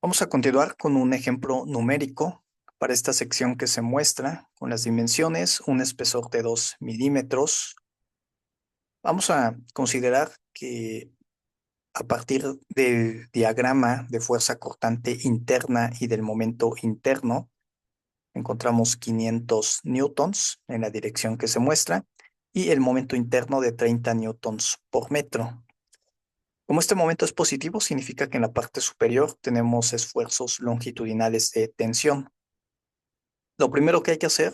Vamos a continuar con un ejemplo numérico para esta sección que se muestra con las dimensiones, un espesor de 2 milímetros. Vamos a considerar que a partir del diagrama de fuerza cortante interna y del momento interno, encontramos 500 newtons en la dirección que se muestra y el momento interno de 30 newtons por metro. Como este momento es positivo, significa que en la parte superior tenemos esfuerzos longitudinales de tensión. Lo primero que hay que hacer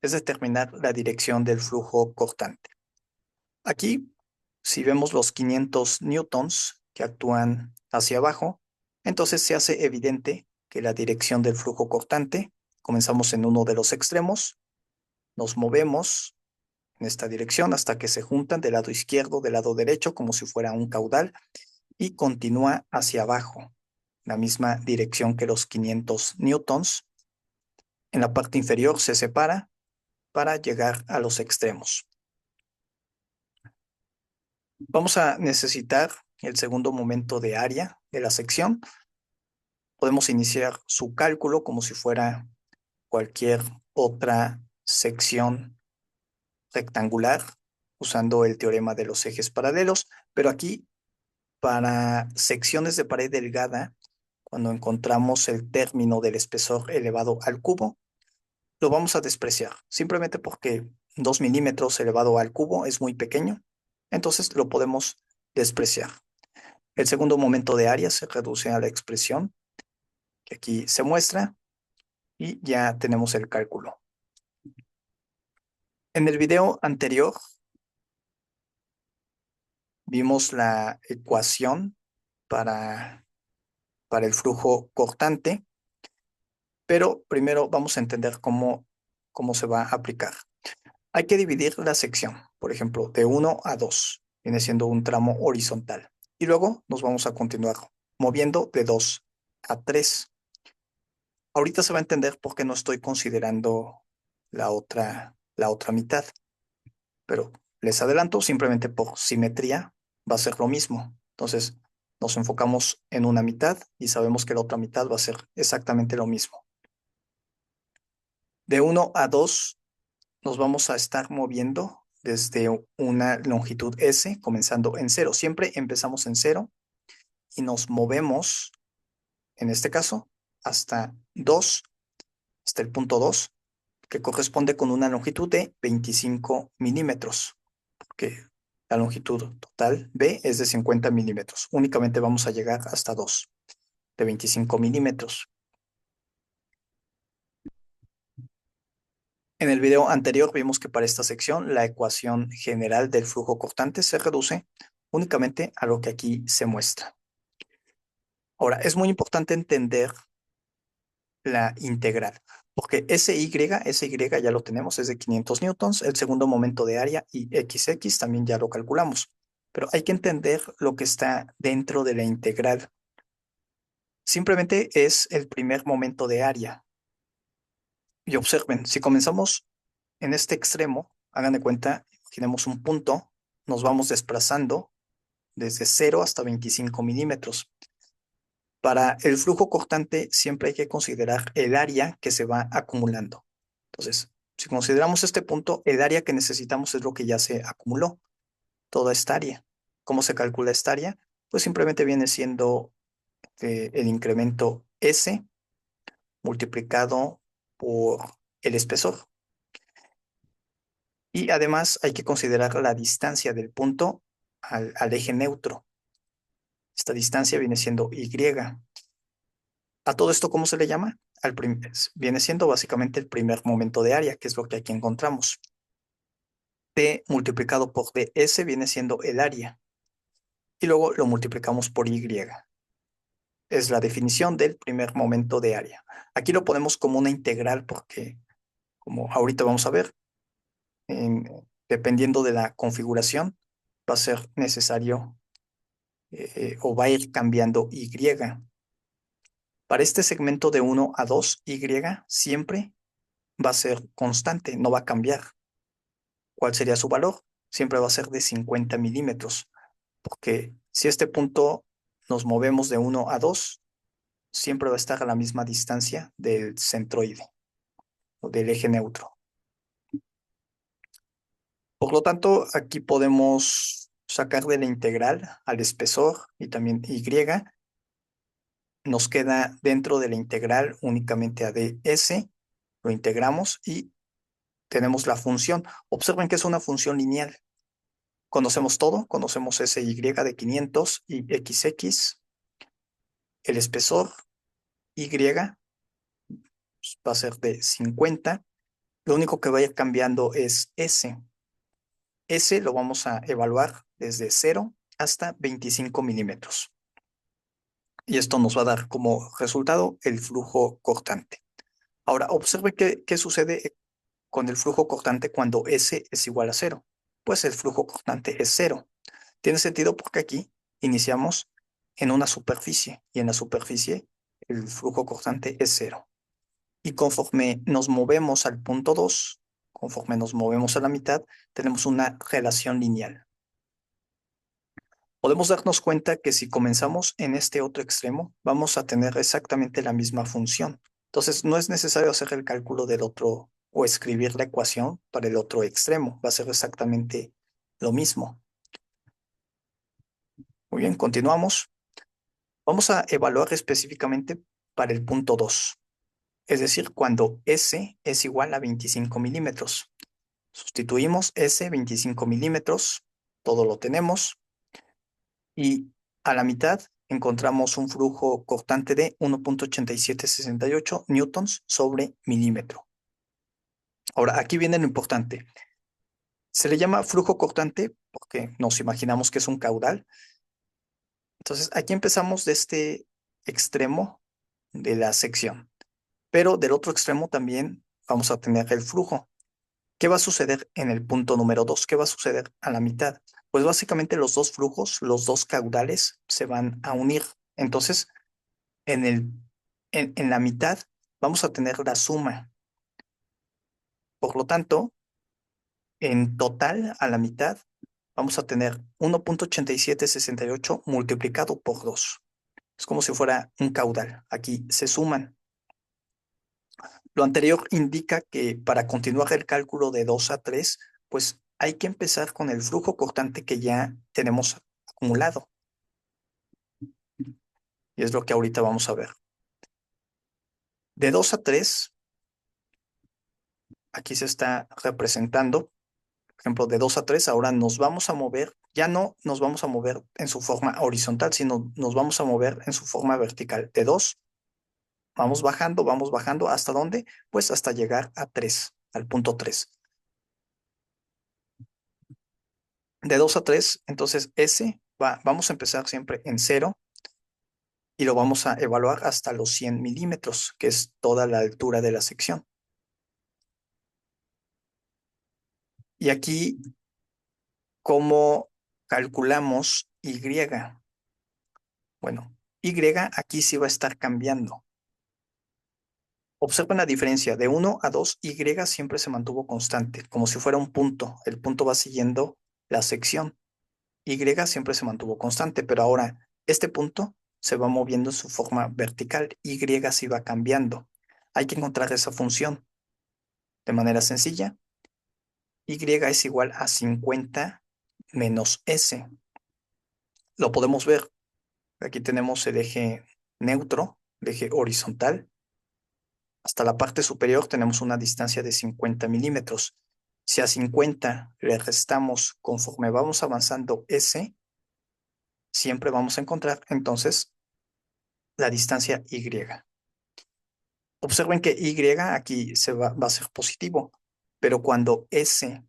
es determinar la dirección del flujo cortante. Aquí, si vemos los 500 newtons que actúan hacia abajo, entonces se hace evidente que la dirección del flujo cortante, comenzamos en uno de los extremos, nos movemos en esta dirección hasta que se juntan del lado izquierdo, del lado derecho, como si fuera un caudal, y continúa hacia abajo, la misma dirección que los 500 newtons. En la parte inferior se separa para llegar a los extremos. Vamos a necesitar el segundo momento de área de la sección. Podemos iniciar su cálculo como si fuera cualquier otra sección rectangular usando el teorema de los ejes paralelos, pero aquí para secciones de pared delgada, cuando encontramos el término del espesor elevado al cubo, lo vamos a despreciar, simplemente porque 2 milímetros elevado al cubo es muy pequeño, entonces lo podemos despreciar. El segundo momento de área se reduce a la expresión que aquí se muestra y ya tenemos el cálculo. En el video anterior vimos la ecuación para, para el flujo cortante, pero primero vamos a entender cómo se va a aplicar. Hay que dividir la sección, por ejemplo, de 1 a 2, viene siendo un tramo horizontal. Y luego nos vamos a continuar moviendo de 2 a 3. Ahorita se va a entender por qué no estoy considerando la otra mitad, pero les adelanto, simplemente por simetría va a ser lo mismo. Entonces, nos enfocamos en una mitad y sabemos que la otra mitad va a ser exactamente lo mismo. De 1 a 2 nos vamos a estar moviendo desde una longitud S, comenzando en cero. Siempre empezamos en cero y nos movemos, en este caso, hasta 2, hasta el punto 2, que corresponde con una longitud de 25 milímetros, porque la longitud total B es de 50 milímetros. Únicamente vamos a llegar hasta 2 de 25 milímetros. En el video anterior vimos que para esta sección la ecuación general del flujo cortante se reduce únicamente a lo que aquí se muestra. Ahora, es muy importante entender la integral, porque SY ya lo tenemos, es de 500 newtons, el segundo momento de área y XX también ya lo calculamos, pero hay que entender lo que está dentro de la integral. Simplemente es el primer momento de área. Y observen, si comenzamos en este extremo, hagan de cuenta, imaginemos un punto, nos vamos desplazando desde 0 hasta 25 milímetros. Para el flujo cortante siempre hay que considerar el área que se va acumulando. Entonces, si consideramos este punto, el área que necesitamos es lo que ya se acumuló, toda esta área. ¿Cómo se calcula esta área? Pues simplemente viene siendo el incremento S multiplicado por el espesor. Y además hay que considerar la distancia del punto al eje neutro. Esta distancia viene siendo Y. ¿A todo esto cómo se le llama? Viene siendo básicamente el primer momento de área, que es lo que aquí encontramos. T multiplicado por ds viene siendo el área. Y luego lo multiplicamos por Y. Es la definición del primer momento de área. Aquí lo ponemos como una integral porque, como ahorita vamos a ver, dependiendo de la configuración, va a ser necesario o va a ir cambiando Y. Para este segmento de 1 a 2, Y siempre va a ser constante, no va a cambiar. ¿Cuál sería su valor? Siempre va a ser de 50 milímetros, porque si este punto nos movemos de 1 a 2, siempre va a estar a la misma distancia del centroide o del eje neutro. Por lo tanto, aquí podemos sacar de la integral al espesor y también y. Nos queda dentro de la integral únicamente a ds, lo integramos y tenemos la función. Observen que es una función lineal. Conocemos todo, conocemos SY de 500 y XX. El espesor Y va a ser de 50. Lo único que va a ir cambiando es S. S lo vamos a evaluar desde 0 hasta 25 milímetros. Y esto nos va a dar como resultado el flujo cortante. Ahora, observe qué sucede con el flujo cortante cuando S es igual a 0. Pues el flujo cortante es 0. Tiene sentido porque aquí iniciamos en una superficie y en la superficie el flujo cortante es 0. Y conforme nos movemos al punto 2, conforme nos movemos a la mitad, tenemos una relación lineal. Podemos darnos cuenta que si comenzamos en este otro extremo, vamos a tener exactamente la misma función. Entonces, no es necesario hacer el cálculo del otro o escribir la ecuación para el otro extremo. Va a ser exactamente lo mismo. Muy bien, continuamos. Vamos a evaluar específicamente para el punto 2, es decir, cuando S es igual a 25 milímetros. Sustituimos S, 25 milímetros, todo lo tenemos, y a la mitad encontramos un flujo cortante de 1.8768 newtons sobre milímetro. Ahora, aquí viene lo importante. Se le llama flujo cortante porque nos imaginamos que es un caudal. Entonces, aquí empezamos de este extremo de la sección, pero del otro extremo también vamos a tener el flujo. ¿Qué va a suceder en el punto número 2? ¿Qué va a suceder a la mitad? Pues básicamente los dos flujos, los dos caudales se van a unir. Entonces, en la mitad vamos a tener la suma. Por lo tanto, en total a la mitad vamos a tener 1.8768 multiplicado por 2. Es como si fuera un caudal. Aquí se suman. Lo anterior indica que para continuar el cálculo de 2 a 3, pues hay que empezar con el flujo cortante que ya tenemos acumulado. Y es lo que ahorita vamos a ver. De 2 a 3, aquí se está representando, por ejemplo, de 2 a 3, ahora nos vamos a mover, ya no nos vamos a mover en su forma horizontal, sino nos vamos a mover en su forma vertical. De 2, vamos bajando, ¿hasta dónde? Pues hasta llegar a 3, al punto 3. De 2 a 3, entonces vamos a empezar siempre en 0 y lo vamos a evaluar hasta los 100 milímetros, que es toda la altura de la sección. Y aquí, ¿cómo calculamos Y? Bueno, Y aquí sí va a estar cambiando. Observen la diferencia. De 1 a 2, Y siempre se mantuvo constante, como si fuera un punto. El punto va siguiendo la sección. Y siempre se mantuvo constante, pero ahora este punto se va moviendo en su forma vertical. Y sí va cambiando. Hay que encontrar esa función de manera sencilla. Y es igual a 50 menos S. Lo podemos ver. Aquí tenemos el eje neutro, el eje horizontal. Hasta la parte superior tenemos una distancia de 50 milímetros. Si a 50 le restamos conforme vamos avanzando S, siempre vamos a encontrar entonces la distancia Y. Observen que Y aquí va a ser positivo, pero cuando S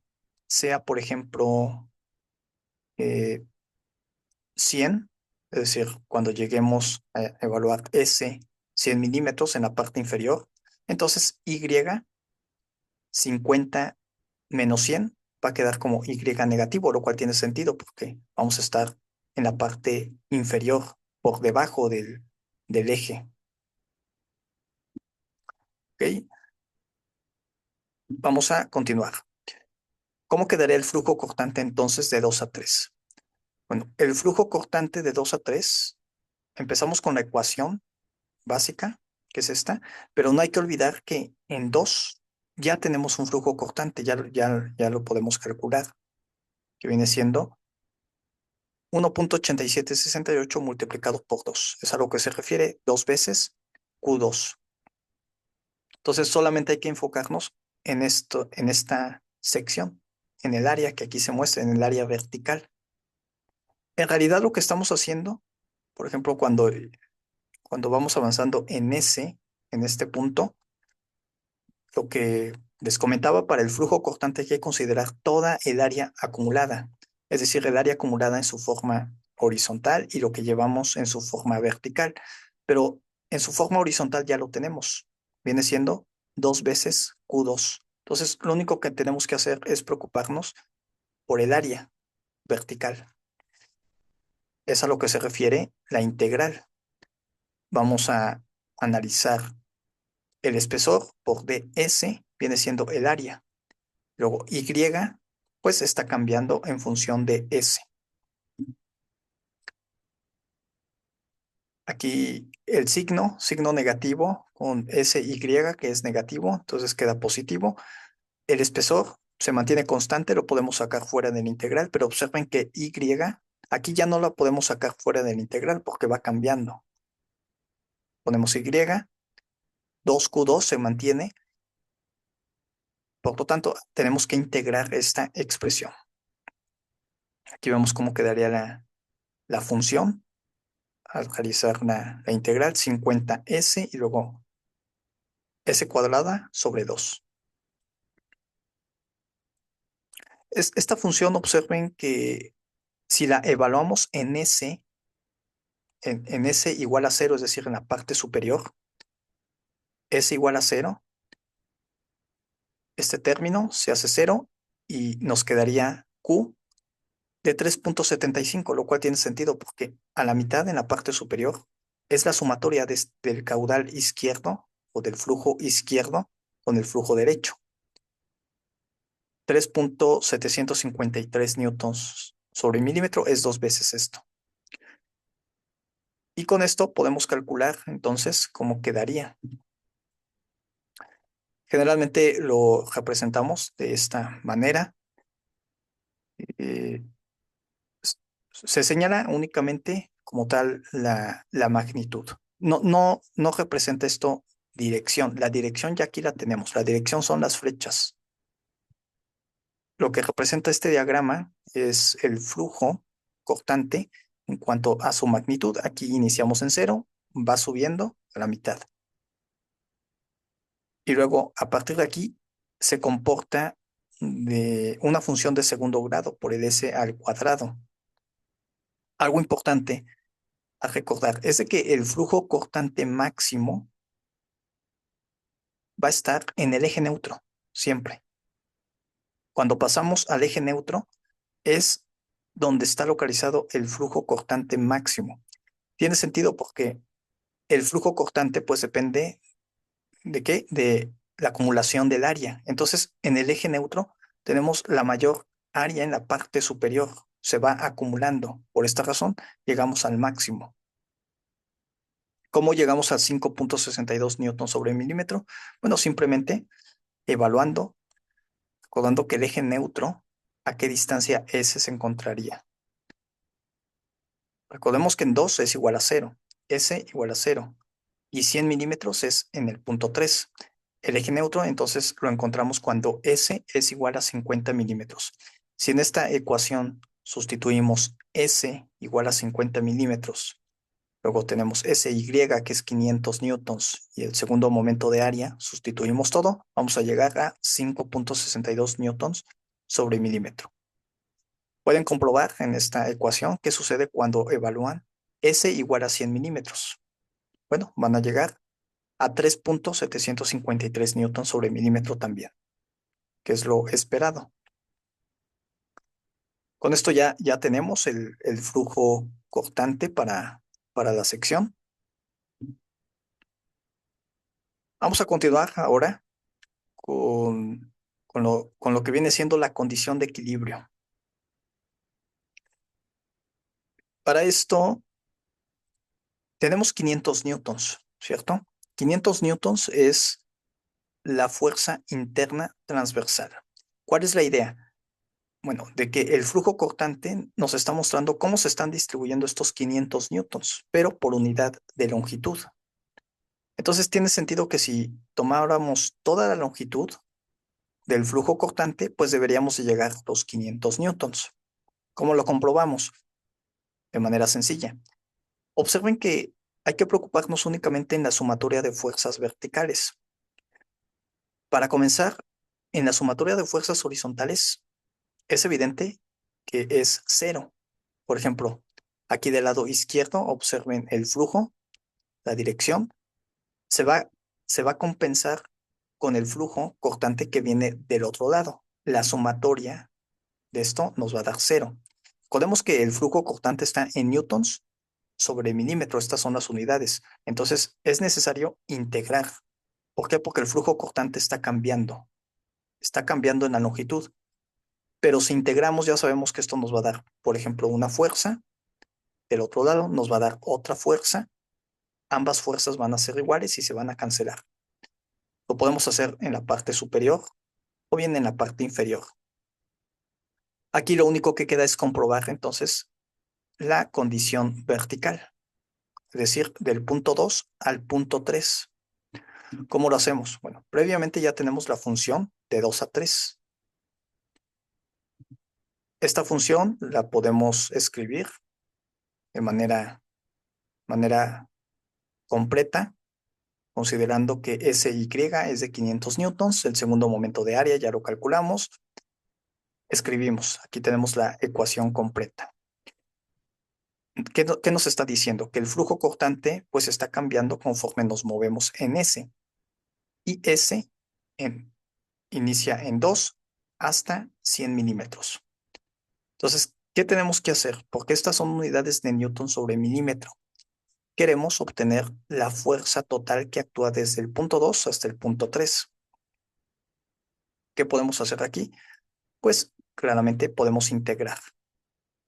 sea, por ejemplo, 100, es decir, cuando lleguemos a evaluar S 100 milímetros en la parte inferior, entonces Y 50 menos 100 va a quedar como Y negativo, lo cual tiene sentido porque vamos a estar en la parte inferior, por debajo del eje. ¿Ok? Vamos a continuar. ¿Cómo quedaría el flujo cortante entonces de 2 a 3? Bueno, el flujo cortante de 2 a 3, empezamos con la ecuación básica, que es esta, pero no hay que olvidar que en 2 ya tenemos un flujo cortante, ya lo podemos calcular, que viene siendo 1,8768 multiplicado por 2. Es a lo que se refiere 2 veces Q2. Entonces solamente hay que enfocarnos en esto, en esta sección, en el área que aquí se muestra, en el área vertical. En realidad lo que estamos haciendo, por ejemplo, cuando vamos avanzando en este punto, lo que les comentaba, para el flujo cortante hay que considerar toda el área acumulada, es decir, el área acumulada en su forma horizontal y lo que llevamos en su forma vertical. Pero en su forma horizontal ya lo tenemos, viene siendo 2 veces Q2. Entonces, lo único que tenemos que hacer es preocuparnos por el área vertical. Es a lo que se refiere la integral. Vamos a analizar el espesor por ds, viene siendo el área. Luego y, pues está cambiando en función de s. Aquí el signo negativo con sy, que es negativo, entonces queda positivo. El espesor se mantiene constante, lo podemos sacar fuera del integral, pero observen que y, aquí ya no lo podemos sacar fuera del integral porque va cambiando. Ponemos y, 2Q2 se mantiene, por lo tanto tenemos que integrar esta expresión. Aquí vemos cómo quedaría la función al realizar la integral, 50s y luego s cuadrada sobre 2. Esta función, observen que si la evaluamos en s igual a 0, es decir, en la parte superior, s igual a 0, este término se hace 0 y nos quedaría q de 3,75, lo cual tiene sentido porque a la mitad en la parte superior es la sumatoria del caudal izquierdo o del flujo izquierdo con el flujo derecho. 3,753 newtons sobre milímetro es 2 veces esto. Y con esto podemos calcular entonces cómo quedaría. Generalmente lo representamos de esta manera. Eh, Se señala únicamente como tal la magnitud. No representa esto dirección. La dirección ya aquí la tenemos. La dirección son las flechas. Lo que representa este diagrama es el flujo cortante en cuanto a su magnitud. Aquí iniciamos en 0, va subiendo a la mitad. Y luego, a partir de aquí, se comporta de una función de segundo grado por el s al cuadrado. Algo importante a recordar es de que el flujo cortante máximo va a estar en el eje neutro, siempre. Cuando pasamos al eje neutro, es donde está localizado el flujo cortante máximo. Tiene sentido porque el flujo cortante pues depende ¿de qué? De la acumulación del área. Entonces, en el eje neutro tenemos la mayor área en la parte superior. Se va acumulando. Por esta razón, llegamos al máximo. ¿Cómo llegamos a 5,62 newtons sobre milímetro? Bueno, simplemente evaluando, recordando que el eje neutro, ¿a qué distancia S se encontraría? Recordemos que en 2 es igual a 0, S igual a 0, y 100 milímetros es en el punto 3. El eje neutro entonces lo encontramos cuando S es igual a 50 milímetros. Si en esta ecuación sustituimos S igual a 50 milímetros, luego tenemos SY que es 500 newtons y el segundo momento de área, sustituimos todo, vamos a llegar a 5,62 newtons sobre milímetro. Pueden comprobar en esta ecuación qué sucede cuando evalúan S igual a 100 milímetros. Bueno, van a llegar a 3,753 newtons sobre milímetro también, que es lo esperado. Con esto ya tenemos el flujo cortante para la sección. Vamos a continuar ahora con lo que viene siendo la condición de equilibrio. Para esto tenemos 500 newtons. ¿cierto? 500 newtons es la fuerza interna transversal. ¿Cuál es la idea? Bueno, de que el flujo cortante nos está mostrando cómo se están distribuyendo estos 500 newtons, pero por unidad de longitud. Entonces tiene sentido que si tomáramos toda la longitud del flujo cortante, pues deberíamos de llegar a los 500 newtons. ¿Cómo lo comprobamos? De manera sencilla. Observen que hay que preocuparnos únicamente en la sumatoria de fuerzas verticales. Para comenzar, en la sumatoria de fuerzas horizontales es evidente que es cero. Por ejemplo, aquí del lado izquierdo, observen el flujo, la dirección, se va, se va a compensar con el flujo cortante que viene del otro lado. La sumatoria de esto nos va a dar cero. Recordemos que el flujo cortante está en newtons sobre milímetro, estas son las unidades. Entonces, es necesario integrar. ¿Por qué? Porque el flujo cortante está cambiando en la longitud. Pero si integramos, ya sabemos que esto nos va a dar, por ejemplo, una fuerza, del otro lado nos va a dar otra fuerza, ambas fuerzas van a ser iguales y se van a cancelar. Lo podemos hacer en la parte superior o bien en la parte inferior. Aquí lo único que queda es comprobar entonces la condición vertical, es decir, del punto 2 al punto 3. ¿Cómo lo hacemos? Bueno, previamente ya tenemos la función de 2 a 3. Esta función la podemos escribir de manera completa, considerando que SY es de 500 newtons, el segundo momento de área ya lo calculamos. Escribimos, aquí tenemos la ecuación completa. ¿Qué nos está diciendo? Que el flujo cortante pues está cambiando conforme nos movemos en S. Y S en, inicia en 2 hasta 100 milímetros. Entonces, ¿qué tenemos que hacer? Porque estas son unidades de newton sobre milímetro. Queremos obtener la fuerza total que actúa desde el punto 2 hasta el punto 3. ¿Qué podemos hacer aquí? Pues claramente podemos integrar.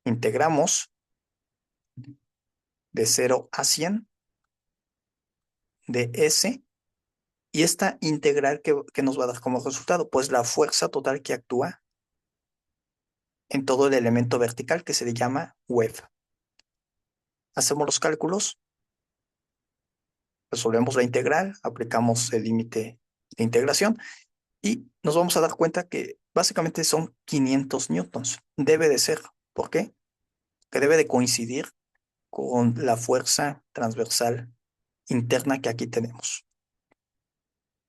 Integramos de 0 a 100 de S y esta integral que nos va a dar como resultado, pues la fuerza total que actúa en todo el elemento vertical que se le llama web. Hacemos los cálculos, resolvemos la integral, aplicamos el límite de integración y nos vamos a dar cuenta que básicamente son 500 newtons. Debe de ser. ¿Por qué? Que debe de coincidir con la fuerza transversal interna que aquí tenemos.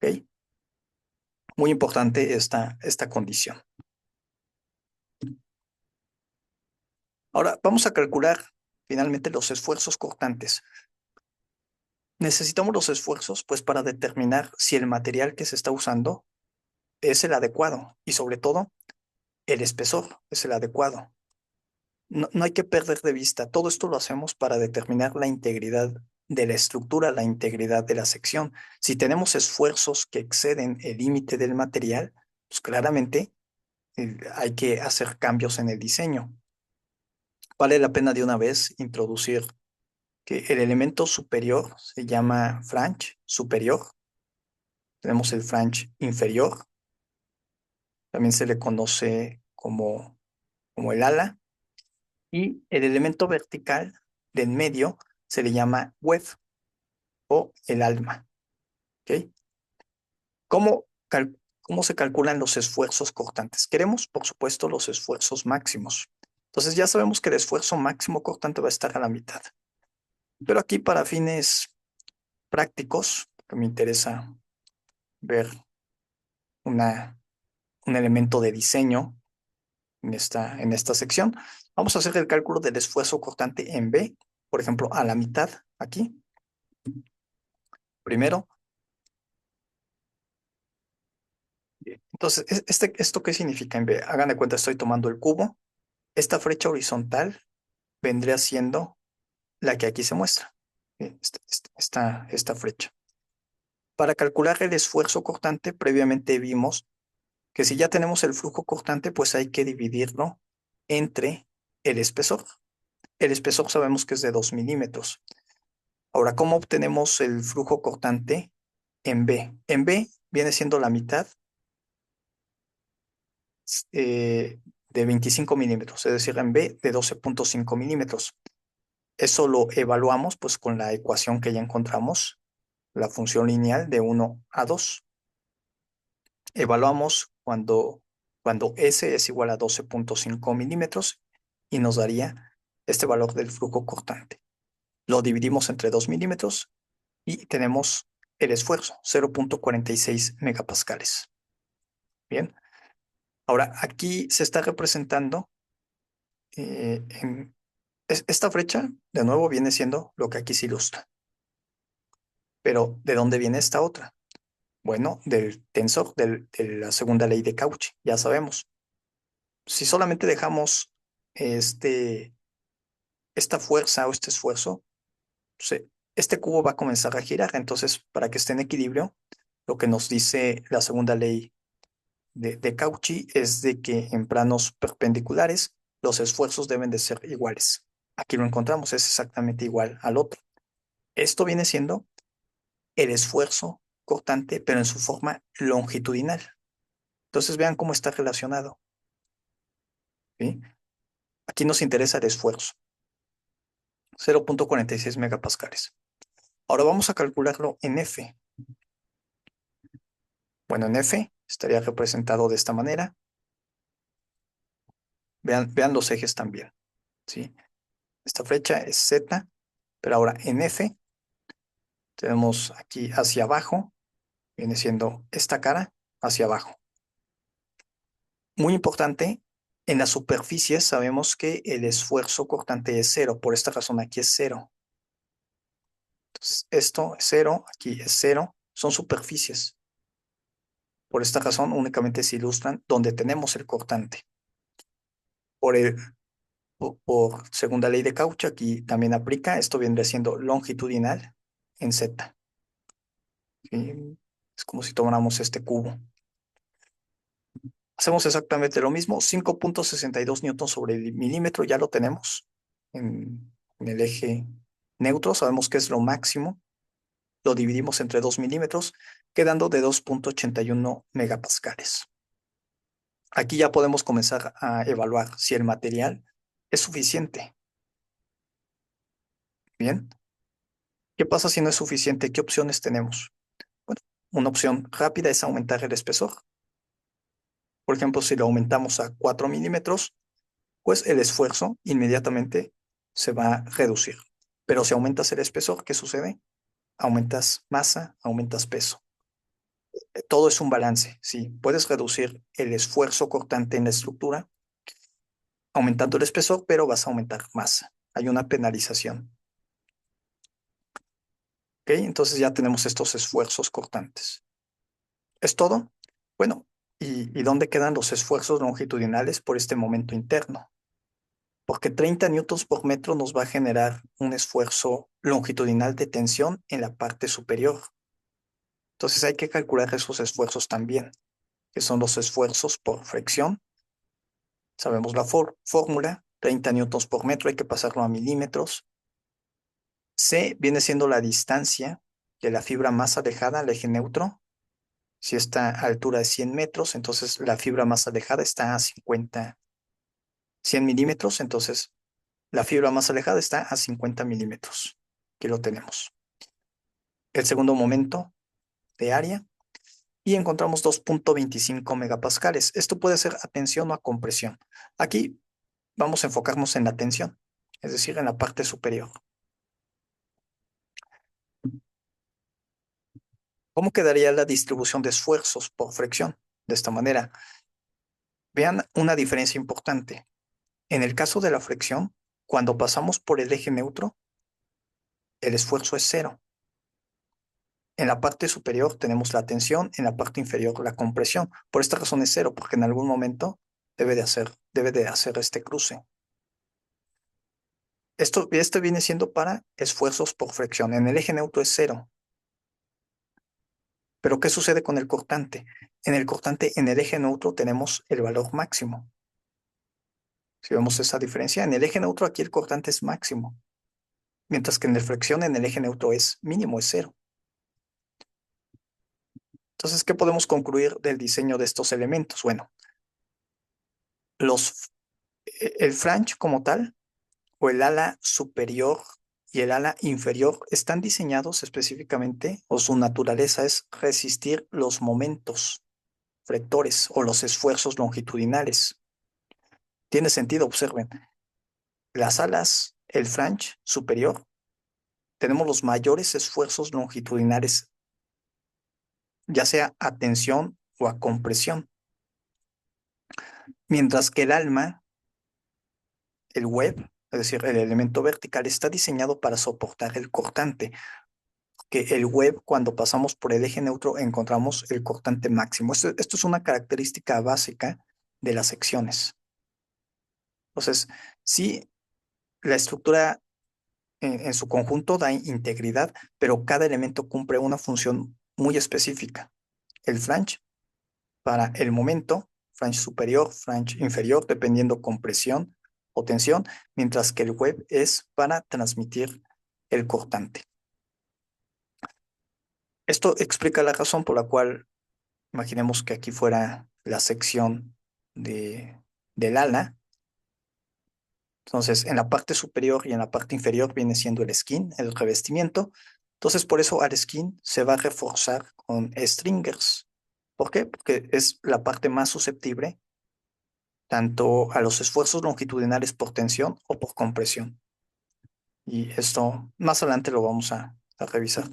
¿Ok? Muy importante esta condición. Ahora vamos a calcular finalmente los esfuerzos cortantes. Necesitamos los esfuerzos pues para determinar si el material que se está usando es el adecuado y sobre todo el espesor es el adecuado. No hay que perder de vista, todo esto lo hacemos para determinar la integridad de la estructura, la integridad de la sección. Si tenemos esfuerzos que exceden el límite del material, pues claramente hay que hacer cambios en el diseño. Vale la pena de una vez introducir que el elemento superior se llama flange superior. Tenemos el flange inferior, también se le conoce como el ala. Y el elemento vertical del medio se le llama web o el alma. ¿Ok? ¿Cómo, cómo se calculan los esfuerzos cortantes? Queremos, por supuesto, los esfuerzos máximos. Entonces ya sabemos que el esfuerzo máximo cortante va a estar a la mitad. Pero aquí para fines prácticos, que me interesa ver una, un elemento de diseño en esta sección, vamos a hacer el cálculo del esfuerzo cortante en B, por ejemplo, a la mitad aquí. Primero, entonces, ¿esto qué significa en B? Hagan de cuenta, estoy tomando el cubo. Esta flecha horizontal vendría siendo la que aquí se muestra. Esta flecha. Para calcular el esfuerzo cortante, previamente vimos que si ya tenemos el flujo cortante, pues hay que dividirlo entre el espesor. El espesor sabemos que es de 2 milímetros. Ahora, ¿cómo obtenemos el flujo cortante en B? En B viene siendo la mitad eh, de 25 milímetros, es decir, en B de 12.5 milímetros. Eso lo evaluamos pues con la ecuación que ya encontramos, la función lineal de 1 a 2. Evaluamos cuando S es igual a 12.5 milímetros y nos daría este valor del flujo cortante. Lo dividimos entre 2 milímetros y tenemos el esfuerzo, 0.46 megapascales. Bien, ahora aquí se está representando esta flecha, de nuevo, viene siendo lo que aquí se ilustra. Pero, ¿de dónde viene esta otra? Bueno, del tensor, de la segunda ley de Cauchy, ya sabemos. Si solamente dejamos este, esta fuerza o este esfuerzo, este cubo va a comenzar a girar. Entonces, para que esté en equilibrio, lo que nos dice la segunda ley de Cauchy es de que en planos perpendiculares los esfuerzos deben de ser iguales. Aquí lo encontramos, es exactamente igual al otro. Esto viene siendo el esfuerzo cortante, pero en su forma longitudinal. Entonces vean cómo está relacionado. ¿Sí? Aquí nos interesa el esfuerzo, 0.46 megapascales. Ahora vamos a calcularlo en F. Bueno, en F estaría representado de esta manera. Vean los ejes también. ¿Sí? Esta flecha es Z, pero ahora en F tenemos aquí hacia abajo, viene siendo esta cara hacia abajo. Muy importante, en las superficies sabemos que el esfuerzo cortante es cero, por esta razón aquí es cero. Entonces, esto es cero, aquí es cero, son superficies. Por esta razón únicamente se ilustran donde tenemos el cortante. Por, el, por segunda ley de Cauchy, aquí también aplica, esto vendría siendo longitudinal en Z. ¿Sí? Es como si tomáramos este cubo. Hacemos exactamente lo mismo, 5.62 newtons sobre el milímetro, ya lo tenemos en el eje neutro, sabemos que es lo máximo, lo dividimos entre 2 milímetros, quedando de 2.81 megapascales. Aquí ya podemos comenzar a evaluar si el material es suficiente. Bien, ¿qué pasa si no es suficiente? ¿Qué opciones tenemos? Bueno, una opción rápida es aumentar el espesor. Por ejemplo, si lo aumentamos a 4 milímetros, pues el esfuerzo inmediatamente se va a reducir. Pero si aumentas el espesor, ¿qué sucede? Aumentas masa, aumentas peso. Todo es un balance, sí. Puedes reducir el esfuerzo cortante en la estructura aumentando el espesor, pero vas a aumentar masa. Hay una penalización. ¿Ok? Entonces ya tenemos estos esfuerzos cortantes. ¿Es todo? Bueno, ¿y dónde quedan los esfuerzos longitudinales por este momento interno? Porque 30 newtons por metro nos va a generar un esfuerzo longitudinal de tensión en la parte superior. Entonces hay que calcular esos esfuerzos también, que son los esfuerzos por fricción. Sabemos la fórmula, 30 newtons por metro, hay que pasarlo a milímetros. C viene siendo la distancia de la fibra más alejada al eje neutro. Si esta altura es 100 metros, entonces la fibra más alejada está a 100 milímetros, entonces la fibra más alejada está a 50 milímetros. Aquí lo tenemos. El segundo momento de área y encontramos 2.25 megapascales. Esto puede ser a tensión o a compresión. Aquí vamos a enfocarnos en la tensión, es decir, en la parte superior. ¿Cómo quedaría la distribución de esfuerzos por fricción? De esta manera, vean una diferencia importante. En el caso de la fricción, cuando pasamos por el eje neutro, el esfuerzo es cero. En la parte superior tenemos la tensión, en la parte inferior la compresión. Por esta razón es cero, porque en algún momento debe de hacer este cruce. Esto viene siendo para esfuerzos por fricción. En el eje neutro es cero. Pero ¿qué sucede con el cortante? En el cortante, en el eje neutro tenemos el valor máximo. Si vemos esa diferencia, en el eje neutro aquí el cortante es máximo. mientras que en la flexión en el eje neutro es mínimo, es cero. Entonces, ¿qué podemos concluir del diseño de estos elementos? Bueno, el flange como tal, o el ala superior y el ala inferior, están diseñados específicamente, o su naturaleza es resistir los momentos flectores o los esfuerzos longitudinales. Tiene sentido, observen. Las alas, el flange superior, tenemos los mayores esfuerzos longitudinales, ya sea a tensión o a compresión, mientras que el alma, el web, es decir, el elemento vertical, está diseñado para soportar el cortante, que el web, cuando pasamos por el eje neutro, encontramos el cortante máximo. Esto es una característica básica de las secciones. Entonces, sí, la estructura en su conjunto da integridad, pero cada elemento cumple una función muy específica. El flange para el momento, flange superior, flange inferior, dependiendo compresión o tensión, mientras que el web es para transmitir el cortante. Esto explica la razón por la cual imaginemos que aquí fuera la sección del ala. Entonces, en la parte superior y en la parte inferior viene siendo el skin, el revestimiento. Entonces, por eso al skin se va a reforzar con stringers. ¿Por qué? Porque es la parte más susceptible tanto a los esfuerzos longitudinales por tensión o por compresión. Y esto más adelante lo vamos a revisar.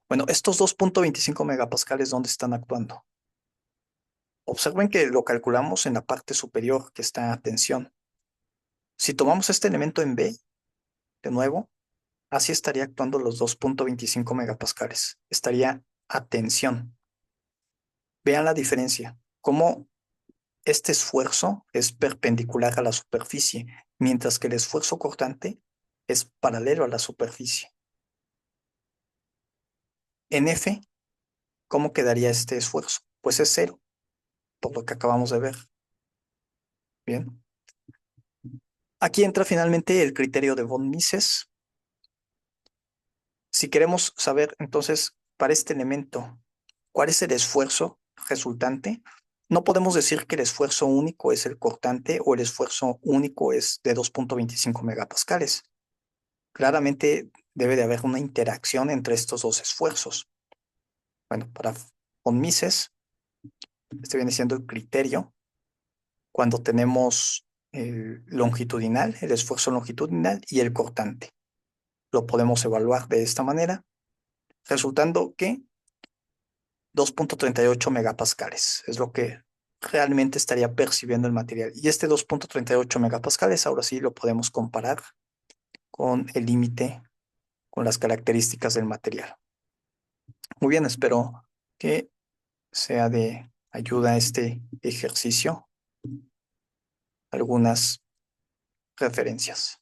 Bueno, estos 2.25 megapascales, ¿dónde están actuando? Observen que lo calculamos en la parte superior que está a tensión. Si tomamos este elemento en B, de nuevo, así estaría actuando los 2.25 megapascales. Estaría a tensión. Vean la diferencia. Cómo este esfuerzo es perpendicular a la superficie, mientras que el esfuerzo cortante es paralelo a la superficie. En F, ¿cómo quedaría este esfuerzo? Pues es cero, por lo que acabamos de ver. Bien. Aquí entra finalmente el criterio de von Mises. Si queremos saber entonces para este elemento cuál es el esfuerzo resultante, no podemos decir que el esfuerzo único es el cortante o el esfuerzo único es de 2.25 megapascales. Claramente debe de haber una interacción entre estos dos esfuerzos. Bueno, para von Mises, este viene siendo el criterio cuando tenemos el longitudinal, el esfuerzo longitudinal y el cortante. Lo podemos evaluar de esta manera, resultando que 2.38 megapascales es lo que realmente estaría percibiendo el material. Y este 2.38 megapascales, ahora sí lo podemos comparar con el límite, con las características del material. Muy bien, espero que sea de ayuda este ejercicio. Algunas referencias.